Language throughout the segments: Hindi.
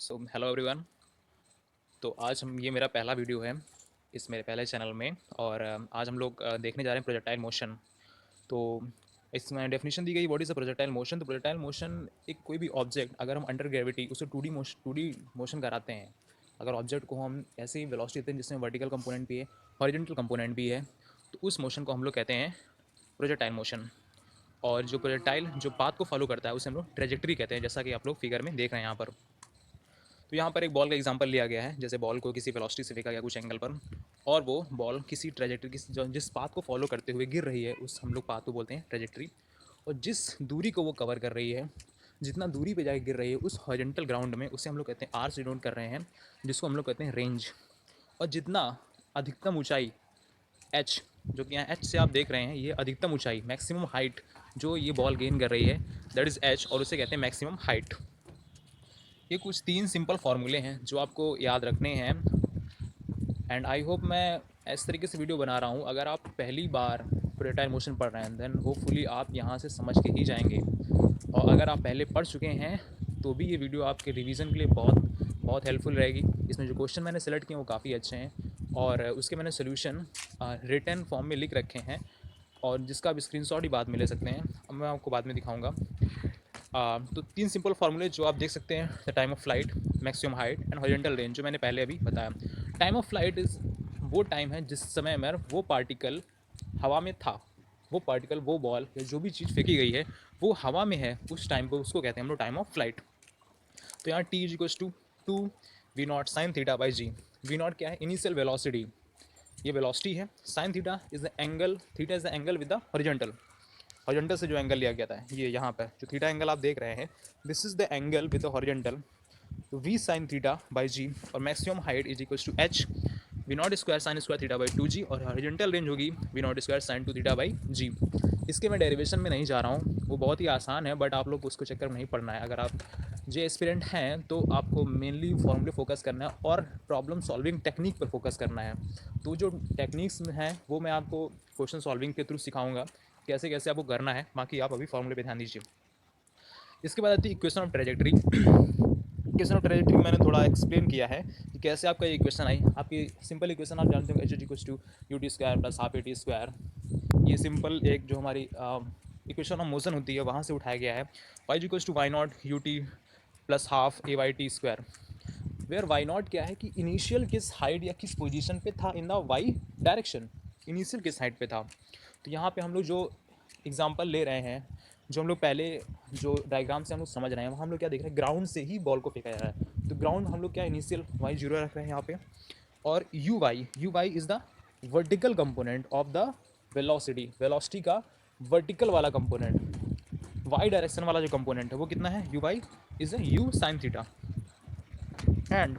Hello everyone. तो आज हम ये मेरा पहला वीडियो है इस मेरे पहले चैनल में। और आज हम लोग देखने जा रहे हैं प्रोजेक्टाइल मोशन। तो इसमें डेफिनेशन दी गई what is a projectile motion. तो प्रोजेक्टाइल मोशन एक कोई भी ऑब्जेक्ट अगर हम अंडर ग्रेविटी उसे टू डी मोशन कराते हैं, अगर ऑब्जेक्ट को हम ऐसे ही वेलोसिटी देते हैं जिसमें वर्टिकल कंपोनेंट भी है, हॉरिजॉन्टल कंपोनेंट भी है, तो उस मोशन को हम लोग कहते हैं प्रोजेक्टाइल मोशन। और जो प्रोजेक्टाइल जो पाथ को फॉलो करता है उसे हम लोग ट्रेजेक्टरी कहते हैं, जैसा कि आप लोग फिगर में देख रहे हैं यहाँ पर। तो यहाँ पर एक बॉल का एग्जांपल लिया गया है, जैसे बॉल को किसी वेलोसिटी से फेंका गया कुछ एंगल पर, और वो बॉल किसी ट्रेजेक्टरी जिस पाथ को फॉलो करते हुए गिर रही है उस हम लोग पाथ को बोलते हैं ट्रेजेक्टरी। और जिस दूरी को वो कवर कर रही है, जितना दूरी पे जाके गिर रही है उस हॉरिजॉन्टल ग्राउंड में, उसे हम लोग कहते हैं आर से डिनोट कर रहे हैं, जिसको हम लोग कहते हैं रेंज। और जितना अधिकतम ऊंचाई एच, जो कि यहाँ एच से आप देख रहे हैं, ये अधिकतम ऊंचाई मैक्सिमम हाइट जो ये बॉल गेन कर रही है, दैट इज़ एच, और उसे कहते हैं मैक्सिमम हाइट। ये कुछ 3 सिंपल फार्मूले हैं जो आपको याद रखने हैं। एंड आई होप मैं इस तरीके से वीडियो बना रहा हूँ, अगर आप पहली बार प्रोजेक्टाइल मोशन पढ़ रहे हैं देन होपफुली आप यहाँ से समझ के ही जाएंगे। और अगर आप पहले पढ़ चुके हैं तो भी ये वीडियो आपके रिवीजन के लिए बहुत बहुत हेल्पफुल रहेगी। इसमें जो क्वेश्चन मैंने सेलेक्ट किए वो काफ़ी अच्छे हैं, और उसके मैंने सोल्यूशन रिटन फॉर्म में लिख रखे हैं, और जिसका आप स्क्रीनशॉट ही बाद में ले सकते हैं। अब मैं आपको बाद में दिखाऊंगा। तो 3 सिंपल फार्मूले जो आप देख सकते हैं, the time of flight, maximum height and horizontal range, जो मैंने पहले अभी बताया। टाइम ऑफ फ्लाइट इज़ वो टाइम है जिस समय में वो पार्टिकल हवा में था, वो पार्टिकल, वो बॉल या जो भी चीज़ फेंकी गई है वो हवा में है, उस टाइम को उसको कहते हैं हम लोग टाइम ऑफ फ्लाइट। तो यहाँ T is equals to V naught sine theta by G. V naught क्या है? इनिशियल वेलोसिटी, ये वेलोसिटी है। Sine theta is the angle, theta is the angle with the horizontal, horizontal से जो एंगल लिया गया था, ये यहाँ पर जो थीटा एंगल आप देख रहे हैं, this is the angle with the horizontal. तो V sine theta by G, और maximum height is equals to H V naught square sine square theta by two G, और हॉरिजॉन्टल रेंज होगी V naught square sine two theta by G. इसके मैं डेरिवेशन में नहीं जा रहा हूँ, वो बहुत ही आसान है, बट आप लोग उसको चक्कर में नहीं पढ़ना है। अगर आप जे एस्पिरेंट हैं तो आपको मेनली फॉर्मूले फोकस करना है और प्रॉब्लम सॉल्विंग टेक्निक पर फोकस करना है। तो जो टेक्निक्स में हैं वो मैं आपको क्वेश्चन सॉल्विंग के थ्रू सिखाऊंगा कैसे कैसे आपको करना है, बाकी आप अभी फॉर्मूले पे ध्यान दीजिए। इसके बाद आती है equation of trajectory. Equation of trajectory मैंने थोड़ा एक्सप्लेन किया है कि कैसे आपका ये इक्वेशन आई। आपकी सिंपल इक्वेशन आप जानते हो, H equals to U T square plus half A T square. ये सिंपल एक जो हमारी इक्वेशन ऑफ मोशन होती है वहाँ से उठाया गया है। Y equals to Y naught U T plus half A Y T square, where Y naught क्या है कि इनिशियल किस हाइट या किस पोजीशन पे था in the y direction, initial किस हाइट पे था। तो यहाँ पे हम लोग जो एग्जांपल ले रहे हैं, जो हम लोग पहले जो डायग्राम से हम लोग समझ रहे हैं, वहाँ हम लोग क्या देख रहे हैं, ग्राउंड से ही बॉल को फेंका जा रहा है। तो ग्राउंड हम लोग क्या इनिशियल वाई जीरो रख रहे हैं यहाँ पे, और U Y is the vertical component of the velocity, velocity का वर्टिकल वाला कंपोनेंट, वाई डायरेक्शन वाला जो कंपोनेंट है वो कितना है, U Y is a U sine theta, and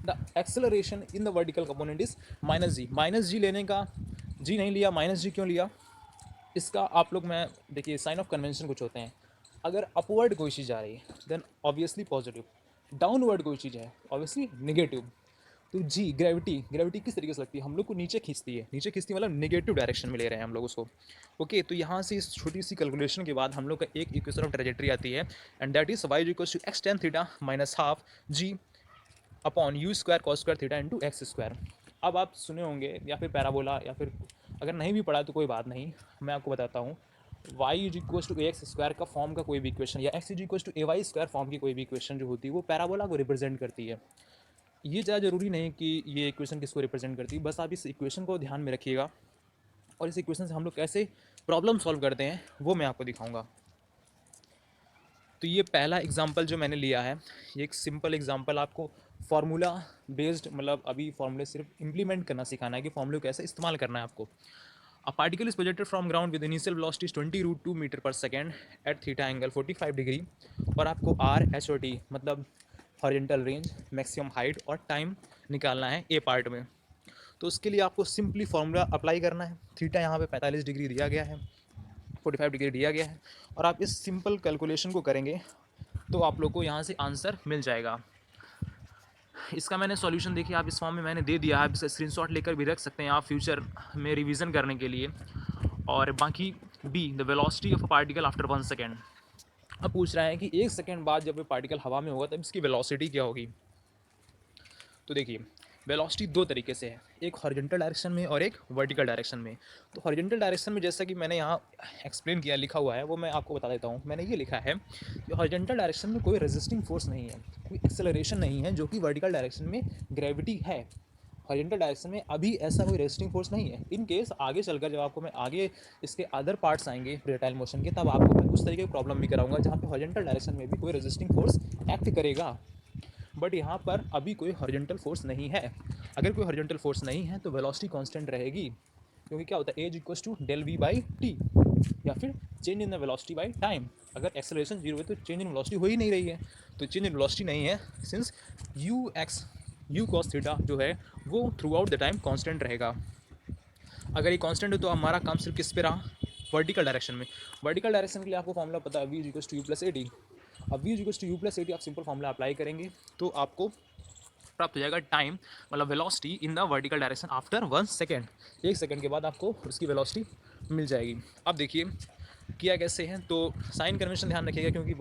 the acceleration in the vertical component is minus G. Minus G लेने का, जी नहीं लिया, माइनस जी क्यों लिया, इसका आप लोग, मैं देखिए साइन ऑफ कन्वेंशन कुछ होते हैं। अगर अपवर्ड कोई चीज़ आ रही है देन ऑब्वियसली पॉजिटिव, डाउनवर्ड कोई चीज़ है ऑब्वियसली नेगेटिव। तो जी ग्रेविटी, ग्रेविटी किस तरीके से लगती है, हम लोग को नीचे खींचती है, नीचे खींचती है मतलब नेगेटिव डायरेक्शन में ले रहे हैं हम लोग उसको। ओके, तो यहाँ से इस छोटी सी कैलकुलेशन के बाद हम लोग का एक इक्वेशन ऑफ ट्रेजेक्टरी आती है, and that is y equals to x tan theta minus half g upon u square cos square theta into x square. अब आप सुने होंगे या फिर पैराबोला, या फिर अगर नहीं भी पढ़ा तो कोई बात नहीं, मैं आपको बताता हूँ। Y is equals to a x square का फॉर्म का कोई भी इक्वेशन, या x is equals to a y square form की कोई भी इक्वेशन जो होती है वो पैराबोला को रिप्रेजेंट करती है। ये ज़्यादा ज़रूरी नहीं कि ये इक्वेशन किसको रिप्रेजेंट करती है, बस आप इस इक्वेशन को ध्यान में रखिएगा, और इस इक्वेशन से हम लोग कैसे प्रॉब्लम सॉल्व करते हैं वो मैं आपको दिखाऊंगा। तो ये पहला एग्जांपल जो मैंने लिया है, ये एक सिंपल एग्जांपल आपको फार्मूला बेस्ड, मतलब अभी फार्मूले सिर्फ इंप्लीमेंट करना सिखाना है कि फार्मूले कैसे इस्तेमाल करना है आपको। A particle is projected from ground with initial velocity 20 √2 metre per second at theta angle 45 degree, और आपको आर एच और टी मतलब हॉरिजॉन्टल रेंज, मैक्सिमम हाइट और टाइम निकालना है ए पार्ट में। तो उसके लिए आपको सिंपली फार्मूला अप्लाई करना है। थीटा यहाँ पे 45 डिग्री दिया गया है, 45 डिग्री दिया गया है, और आप इस सिंपल कैलकुलेशन को करेंगे तो आप लोग को यहाँ से आंसर मिल जाएगा। इसका मैंने सॉल्यूशन देखिए आप इस फॉर्म में मैंने दे दिया है, आप इसे स्क्रीनशॉट लेकर भी रख सकते हैं आप फ्यूचर में रिवीजन करने के लिए। और बाकी be the velocity of a particle after 1 second, अब पूछ रहा है कि 1 सेकंड बाद जब ये पार्टिकल हवा में होगा तब इसकी वेलोसिटी क्या होगी। तो देखिए, वेलोसिटी 2 तरीके से है, एक हॉरिजॉन्टल डायरेक्शन में और एक वर्टिकल डायरेक्शन में। तो हॉरिजॉन्टल डायरेक्शन में जैसा कि मैंने यहाँ एक्सप्लेन किया, लिखा हुआ है, वो मैं आपको बता देता हूँ। मैंने ये लिखा है कि हॉरिजॉन्टल डायरेक्शन में कोई रेजिस्टिंग फोर्स नहीं है, कोई एक्सेलरेशन नहीं है, जो कि वर्टिकल डायरेक्शन में ग्रेविटी है। हॉरिजॉन्टल डायरेक्शन में अभी ऐसा कोई रेजिस्टिंग फोर्स नहीं है। इन केस आगे चलकर जब आपको मैं आगे इसके अदर पार्ट्स आएंगे प्रोजेक्टाइल मोशन के, तब आपको मैं उस तरीके की प्रॉब्लम भी कराऊंगा जहाँ पे हॉरिजॉन्टल डायरेक्शन में भी कोई रेजिस्टिंग फोर्स एक्ट करेगा। बट यहाँ पर अभी कोई हॉरिजॉन्टल फोर्स नहीं है। अगर कोई हॉरिजॉन्टल फोर्स नहीं है तो वेलोसिटी कांस्टेंट रहेगी, क्योंकि क्या होता है, a is equals to del v by t, या फिर change in the velocity by time. अगर एक्सेलरेशन जीरो है तो चेंज इन वेलोसिटी हो ही नहीं रही है, तो चेंज इन वेलोसिटी नहीं है, सिंस यू कॉस थीटा जो है वो through out the time constant रहेगा। अगर ये कांस्टेंट है तो हमारा काम सिर्फ किस पे रहा, वर्टिकल डायरेक्शन में। वर्टिकल डायरेक्शन के लिए आपको फॉर्मूला पता है, V is equals to U plus A T. अब V is equals to U plus A T आप सिंपल फॉर्मूला अप्लाई करेंगे तो आपको प्राप्त हो जाएगा टाइम, मतलब velocity in the vertical direction after 1 second. 1 second के बाद आपको उसकी वेलोसिटी मिल जाएगी। अब देखिए किया कैसे है, तो साइन कन्वेंशन ध्यान रखिएगा, क्योंकि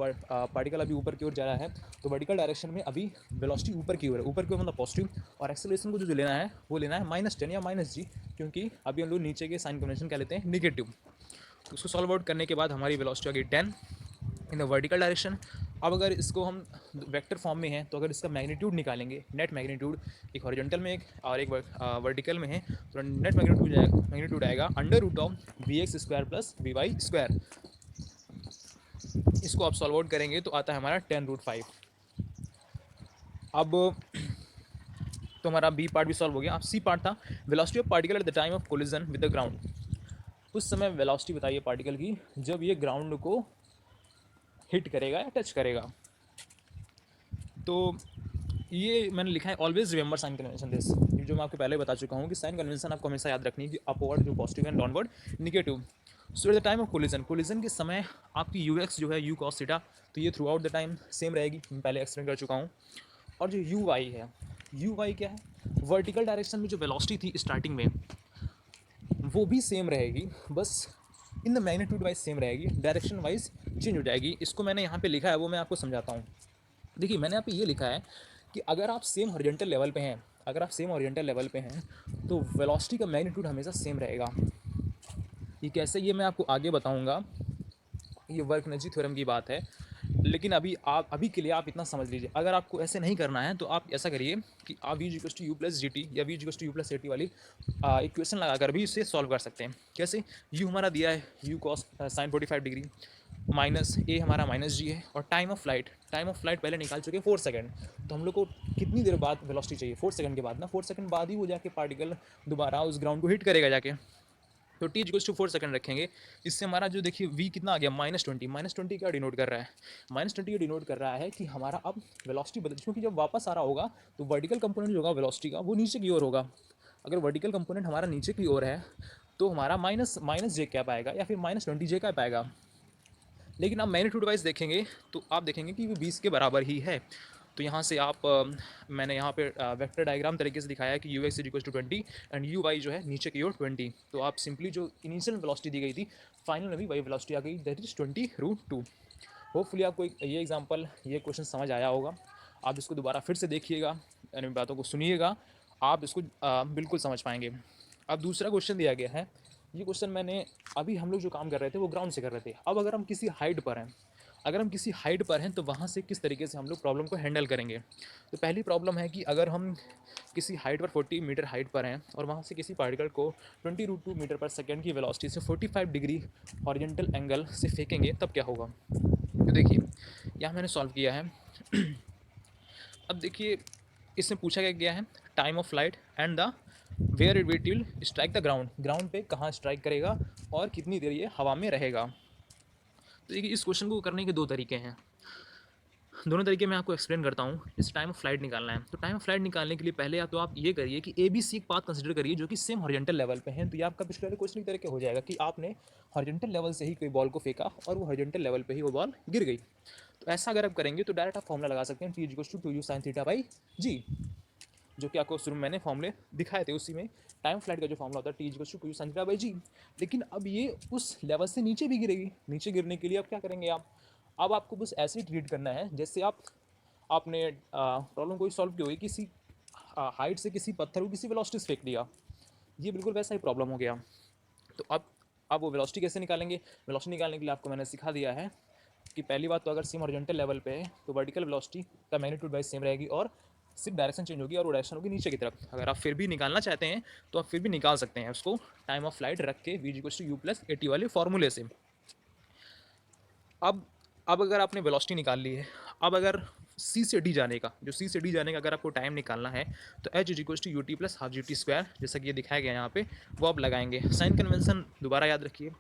पार्टिकल अभी ऊपर की ओर जा रहा है, तो वर्टिकल डायरेक्शन में अभी वेलोसिटी ऊपर की ओर है, ऊपर की ओर मतलब पॉजिटिव, और एक्सेलरेशन को जो लेना है वो लेना है -10 या -g, क्योंकि अभी हम लोग नीचे के साइन कन्वेंशन क्या लेते हैं, निगेटिव। तो उसको सॉल्व आउट करने के बाद हमारी वेलोसिटी आ गई 10 इन द वर्टिकल डायरेक्शन। अब अगर इसको हम वेक्टर फॉर्म में है तो अगर इसका मैग्नीट्यूड निकालेंगे, नेट मैग्नीट्यूड, एक हॉरिजॉन्टल में एक और एक वर्टिकल में है, तो नेट मैग्नीट्यूड आएगा under root of v x square plus v y square. इसको आप सॉल्व आउट करेंगे तो आता है हमारा 10√5। अब तो हमारा बी पार्ट भी सॉल्व हो गया। अब सी पार्ट था, velocity of particle at the time of collision with the ground. उस समय वेलोसिटी बताइए पार्टिकल की जब ये ग्राउंड को हिट करेगा या टच करेगा। तो ये मैंने लिखा है, always remember sign convention this, जो मैं आपको पहले बता चुका हूँ कि साइन कन्वेंशन आपको हमेशा याद रखनी है कि अपवर्ड जो positive and downward negative. So at the time of collision के समय आपकी यू एक्स जो है यू कॉस थीटा, तो ये through out the time same रहेगी, मैं पहले एक्सप्लेन कर चुका हूँ। और जो यू वाई है, यू वाई क्या है, वर्टिकल डायरेक्शन में जो वेलोसिटी थी स्टार्टिंग में वो भी सेम रहेगी, बस in the magnitude wise same रहेगी, डायरेक्शन वाइज चेंज हो जाएगी। इसको मैंने यहाँ पे लिखा है, वो मैं आपको समझाता हूँ। देखिए मैंने यहाँ पे ये लिखा है कि अगर आप सेम हॉरिजॉन्टल लेवल पे हैं, अगर आप सेम हॉरिजॉन्टल लेवल पे हैं तो वेलोसिटी का मैग्नीट्यूड हमेशा सेम रहेगा। ये कैसे, ये मैं आपको आगे बताऊंगा, ये वर्क एनर्जी थ्योरम की बात है। लेकिन अभी के लिए आप इतना समझ लीजिए, अगर आपको ऐसे नहीं करना है तो आप ऐसा करिए कि आप V equals to U plus G T या V equals to U plus A T वाली इक्वेशन लगाकर भी इसे सॉल्व कर सकते हैं। कैसे, यू हमारा दिया है U cos sine 45 degree, minus A हमारा माइनस जी है, और टाइम ऑफ फ्लाइट पहले निकाल चुके हैं 4 सेकंड। तो हम लोग को कितनी देर बाद वेलोसिटी चाहिए, 4 सेकंड के बाद ना, 4 सेकंड बाद ही वो जाके पार्टिकल दोबारा उस ग्राउंड को हिट करेगा जाके। तो टी इक्वल्स टू 4 सेकंड रखेंगे। इससे हमारा जो देखिए वी कितना आ गया, -20। -20 क्या डिनोट कर रहा है, -20 ये डिनोट कर रहा है कि हमारा अब वेलोसिटी बदल, क्योंकि जब वापस आ रहा होगा तो वर्टिकल कंपोनेंट जो होगा वेलोसिटी का वो नीचे की ओर होगा। अगर वर्टिकल कंपोनेंट हमारा नीचे की ओर है तो हमारा माइनस माइनस जे कैप आएगा या फिर -20 जे कैप आएगा। लेकिन आप मैग्नीट्यूड वाइज देखेंगे तो आप देखेंगे कि वो 20 के बराबर ही है। तो यहाँ से आप मैंने यहाँ पे वेक्टर डायग्राम तरीके से दिखाया है कि u x is equal to 20 and u y जो है नीचे की ओर 20। तो आप सिंपली जो इनिशियल वेलोसिटी दी गई थी, फाइनल में भी वही वेलोसिटी आ गई, दैट इज 20√2। होपफुली आपको ये एग्जाम्पल, ये क्वेश्चन समझ आया होगा। आप इसको दोबारा फिर से देखिएगा, यानी बातों को सुनिएगा, आप इसको बिल्कुल समझ पाएंगे। अब दूसरा क्वेश्चन दिया गया है, ये क्वेश्चन मैंने अभी हम लोग जो काम कर रहे थे वो ग्राउंड से कर रहे थे। अब अगर हम किसी हाइट पर हैं, अगर हम किसी हाइट पर हैं तो वहाँ से किस तरीके से हम लोग प्रॉब्लम को हैंडल करेंगे। तो पहली प्रॉब्लम है कि अगर हम किसी हाइट पर 40 मीटर हाइट पर हैं और वहाँ से किसी पार्टिकल को 20√2 मीटर पर सेकेंड की वेलोसिटी से 45 डिग्री हॉरिजॉन्टल एंगल से फेंकेंगे, तब क्या होगा। तो देखिए यहाँ मैंने सॉल्व किया है। अब देखिए इसमें पूछा गया है time of flight and the where it will strike the ground, ground पे कहाँ स्ट्राइक करेगा और कितनी देर ये हवा में रहेगा। तो देखिए इस क्वेश्चन को करने के दो तरीके हैं, दोनों तरीके मैं आपको एक्सप्लेन करता हूँ। इस टाइम ऑफ फ्लाइट निकालना है तो टाइम ऑफ फ्लाइट निकालने के लिए पहले या तो आप ये करिए कि ए बी सी एक पाथ कंसिडर करिए जो कि सेम हॉरिजॉन्टल लेवल पे हैं। तो ये आपका पिछले वाले क्वेश्चन की तरह हो जाएगा कि आपने हॉरिजॉन्टल लेवल से ही कोई बॉल को फेंका और वो हॉरिजॉन्टल लेवल पे ही वो बॉल गिर गई। तो ऐसा अगर आप करेंगे तो डायरेक्ट आप फॉर्मुला लगा सकते हैं, T equals to 2u sin theta by G, जो कि आपको शुरू में मैंने फॉर्मूले दिखाए थे। उसी में टाइम फ्लाइट का जो फॉर्मूला होता है T equals to 2u sin theta by G. लेकिन अब ये उस लेवल से नीचे भी गिरेगी, नीचे गिरने के लिए अब क्या करेंगे आप, अब आपको बस ऐसे ही ट्रीट करना है जैसे आपने प्रॉब्लम कोई सॉल्व की होगी, किसी हाइट से किसी पत्थर को किसी वेलोसिटी से फेंक दिया, ये बिल्कुल वैसा ही प्रॉब्लम हो गया। तो अब आप वो वेलोसिटी कैसे निकालेंगे? वेलोसिटी निकालने के लिए आपको मैंने सिखा दिया है कि पहली बात तो अगर सेम हॉरिजॉन्टल लेवल पे है तो वर्टिकल वेलोसिटी का मैग्नीट्यूड वाइज सेम रहेगी और सिर्फ डायरेक्शन चेंज होगी और वो डायरेक्शन होगी नीचे की तरफ। अगर आप फिर भी निकालना चाहते हैं तो आप फिर भी निकाल सकते हैं उसको टाइम ऑफ फ्लाइट रख के v=u+80 वाले फॉर्मूले से। अब अब अगर आपने वेलोसिटी निकाल ली है, अब अगर सी से डी जाने का, जो सी से डी जाने का अगर आपको टाइम निकालना है तो h=ut+12 जैसा कि ये दिखाया गया यहाँ पे, वो आप लगाएंगे। साइन कन्वेंशन दोबारा याद रखिए,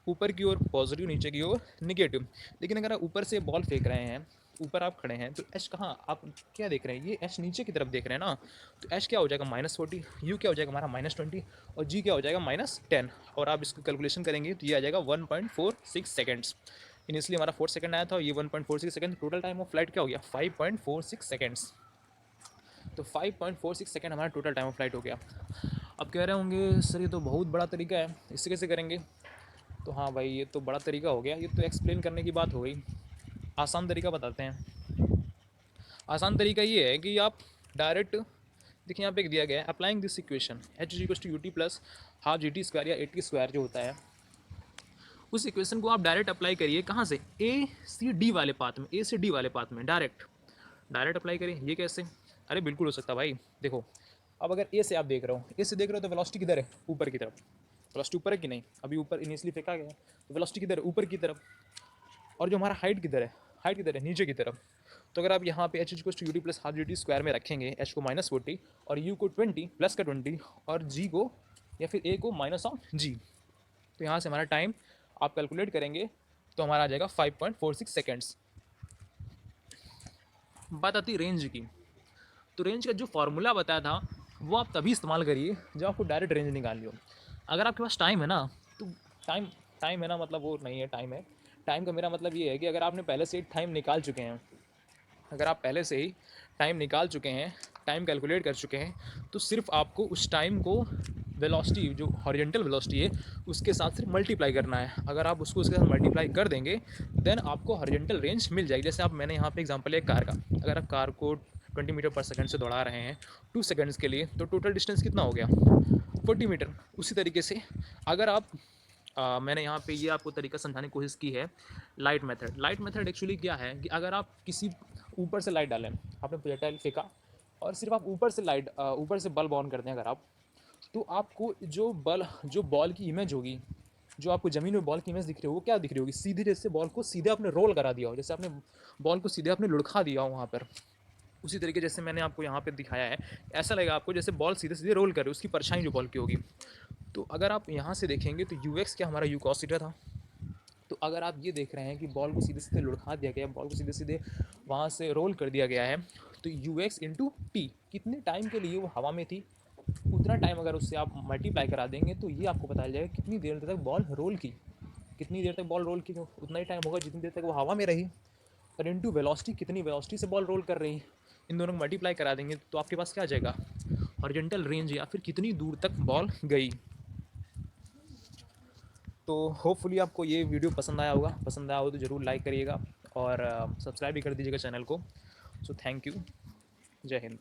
ऊपर की ओर पॉजिटिव, नीचे की ओर निगेटिव। लेकिन अगर आप ऊपर से बॉल फेंक रहे हैं, ऊपर आप खड़े हैं, तो एच कहाँ, आप क्या देख रहे हैं, ये एच नीचे की तरफ देख रहे हैं ना, तो एच क्या हो जाएगा -40, यू क्या हो जाएगा हमारा -20 और जी क्या हो जाएगा -10। और आप इसको कैलकुलेशन करेंगे तो ये आ जाएगा 1.46 सेकेंड्स। इनिशियली हमारा 4 सेकंड आया था, ये 1.46 second, total time of flight क्या हो गया 5.46 सेकंड्स। तो 5.46 सेकंड हमारा टोटल टाइम ऑफ फ्लाइट हो गया। अब कह रहे होंगे सर ये तो बहुत बड़ा तरीका है, इससे कैसे करेंगे? तो हाँ भाई, ये तो बड़ा तरीका हो गया, ये तो एक्सप्लेन करने की बात हो गई। आसान तरीका बताते हैं। आसान तरीका ये है कि आप डायरेक्ट, देखिए यहाँ पे दिया गया है अप्लाइंग दिस इक्वेशन h=ut+12 या 80 स्क्वायर जो होता है, उस इक्वेशन को आप डायरेक्ट अप्लाई करिए। कहाँ से? ए सी डी वाले पाथ में, ए से डी वाले पाथ में डायरेक्ट डायरेक्ट अप्लाई करिए। ये कैसे? अरे बिल्कुल हो सकता है भाई। देखो, अब अगर ए से आप देख रहे हो, ए से देख रहे हो तो वेलोसिटी किधर है? ऊपर की तरफ। वेलोसिटी ऊपर है कि नहीं? अभी ऊपर इनिशियली फेंका गया तो वेलोसिटी किधर है? ऊपर की तरफ। और जो हमारा हाइट किधर है? हाइट किधर है? नीचे की तरफ। तो अगर आप यहाँ पे h=ut+12 में रखेंगे, h को -40 और u को 20 प्लस का 20 और g को या फिर a को -g, तो यहाँ से हमारा टाइम आप कैलकुलेट करेंगे तो हमारा आ जाएगा 5.46 सेकेंड्स। बात आती है रेंज की। तो रेंज का जो फॉर्मूला बताया था वो आप तभी इस्तेमाल करिए जब आपको डायरेक्ट रेंज निकालनी हो। अगर आपके पास टाइम है ना, तो टाइम टाइम है ना, मतलब वो नहीं है, टाइम है। टाइम का मेरा मतलब ये है कि अगर आपने पहले से ही टाइम निकाल चुके हैं, अगर आप पहले से ही टाइम निकाल चुके हैं, टाइम कैलकुलेट कर चुके हैं, तो सिर्फ आपको उस टाइम को वेलोसिटी, जो हॉरिजॉन्टल वेलोसिटी है, उसके साथ सिर्फ मल्टीप्लाई करना है। अगर आप उसको उसके साथ मल्टीप्लाई कर देंगे देन आपको हॉरिजॉन्टल रेंज मिल जाएगी। जैसे आप, मैंने यहाँ पे एग्जांपल है कार का, अगर आप कार को 20 मीटर पर सेकंड से दौड़ा रहे हैं 2 सेकंड्स के लिए, तो टोटल डिस्टेंस कितना हो गया? 40 मीटर। उसी तरीके से अगर आप मैंने यहाँ पे ये आपको तरीका समझाने की कोशिश की है, light method. Light method actually क्या है कि अगर आप किसी ऊपर से लाइट डालें, आपने प्रोजेक्टाइल फेंका और सिर्फ आप ऊपर से लाइट, ऊपर से बल्ब ऑन करते हैं अगर आप, तो आपको जो बॉल की इमेज होगी, जो आपको ज़मीन में बॉल की इमेज दिख रही होगी, वो क्या दिख रही होगी? सीधे, जैसे बॉल को सीधे आपने रोल करा दिया हो, जैसे आपने बॉल को सीधे आपने लुढ़का दिया हो वहाँ पर। उसी तरीके जैसे मैंने आपको यहाँ पे दिखाया है, ऐसा लगेगा आपको जैसे बॉल सीधे सीधे रोल कर रही है, उसकी परछाई जो बॉल की होगी। तो अगर आप यहाँ से देखेंगे तो यू एक्स क्या हमारा यू कॉस थीटा था। तो अगर आप ये देख रहे हैं कि बॉल को सीधे सीधे लुढ़का दिया गया, बॉल को सीधे सीधे वहाँ से रोल कर दिया गया है, तो यू एक्स इंटू टी, कितने टाइम के लिए वो हवा में थी, उतना टाइम अगर उससे आप मल्टीप्लाई करा देंगे तो ये आपको बताया जाएगा कितनी देर तक बॉल रोल की। कितनी देर तक बॉल रोल की, तो उतना ही टाइम होगा जितनी देर तक वो हवा में रही। और इंटू वेलोसिटी, कितनी वेलोसिटी से बॉल रोल कर रही है, इन दोनों को मल्टीप्लाई करा देंगे तो आपके पास क्या आ जाएगा? हॉरिजॉन्टल रेंज, या फिर कितनी दूर तक बॉल गई। तो होपफुली आपको ये वीडियो पसंद आया होगा। पसंद आया हो तो ज़रूर लाइक करिएगा और सब्सक्राइब भी कर दीजिएगा चैनल को। So thank you. जय हिंद।